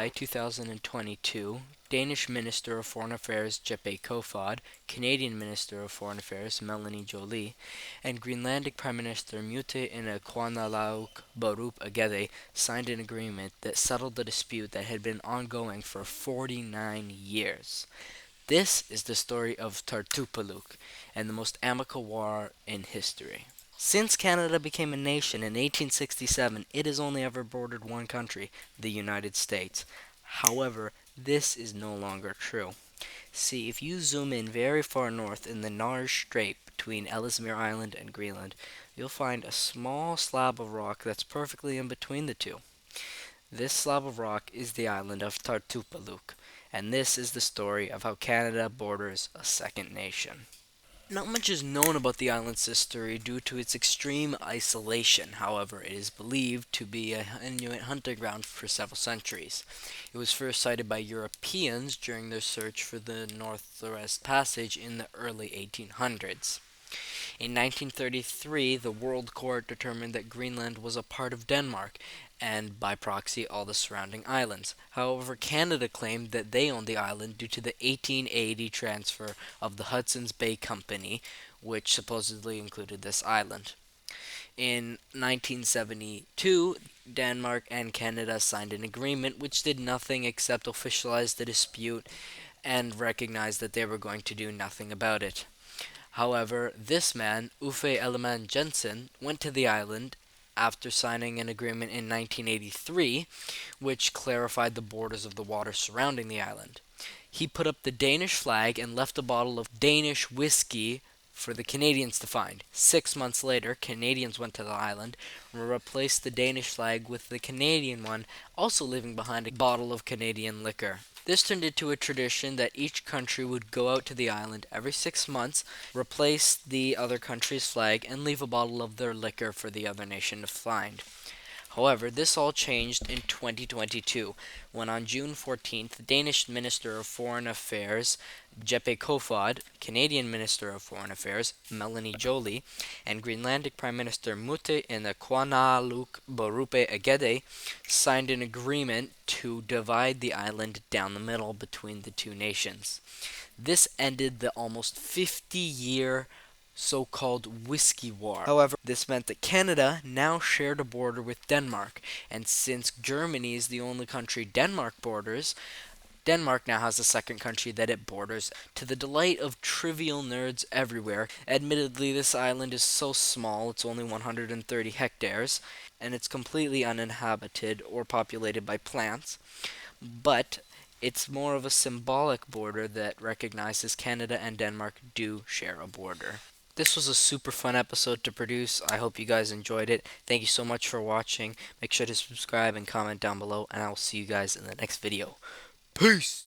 July 2022, Danish Minister of Foreign Affairs Jeppe Kofod, Canadian Minister of Foreign Affairs Melanie Joly, and Greenlandic Prime Minister Mute Inakhuanalauk Barup Agede signed an agreement that settled the dispute that had been ongoing for 49 years. This is the story of Tartupaluk and the most amicable war in history. Since Canada became a nation in 1867, it has only ever bordered one country, the United States. However, this is no longer true. See, if you zoom in very far north in the Nares Strait between Ellesmere Island and Greenland, you'll find a small slab of rock that's perfectly in between the two. This slab of rock is the island of Tartupaluk, and this is the story of how Canada borders a second nation. Not much is known about the island's history due to its extreme isolation. However, it is believed to be a Inuit hunting ground for several centuries. It was first sighted by Europeans during their search for the Northwest Passage in the early 1800s. In 1933, the World Court determined that Greenland was a part of Denmark, and by proxy all the surrounding islands. However, Canada claimed that they owned the island due to the 1880 transfer of the Hudson's Bay Company, which supposedly included this island. In 1972, Denmark and Canada signed an agreement which did nothing except officialize the dispute and recognize that they were going to do nothing about it. However, this man, Uffe Ellemann Jensen, went to the island after signing an agreement in 1983, which clarified the borders of the water surrounding the island. He put up the Danish flag and left a bottle of Danish whiskey for the Canadians to find. 6 months later, Canadians went to the island and replaced the Danish flag with the Canadian one, also leaving behind a bottle of Canadian liquor. This turned into a tradition that each country would go out to the island every 6 months, replace the other country's flag, and leave a bottle of their liquor for the other nation to find. However, this all changed in 2022, when on June 14th, the Danish Minister of Foreign Affairs Jeppe Kofod, Canadian Minister of Foreign Affairs Melanie Joly, and Greenlandic Prime Minister Mute Inakhuanalauk Barupe Agede signed an agreement to divide the island down the middle between the two nations. This ended the almost 50-year so-called Whiskey War. However, this meant that Canada now shared a border with Denmark, and since Germany is the only country Denmark borders, Denmark now has a second country that it borders, to the delight of trivial nerds everywhere. Admittedly, this island is so small, it's only 130 hectares, and it's completely uninhabited or populated by plants, but it's more of a symbolic border that recognizes Canada and Denmark do share a border. This was a super fun episode to produce. I hope you guys enjoyed it. Thank you so much for watching. Make sure to subscribe and comment down below, and I will see you guys in the next video. Peace!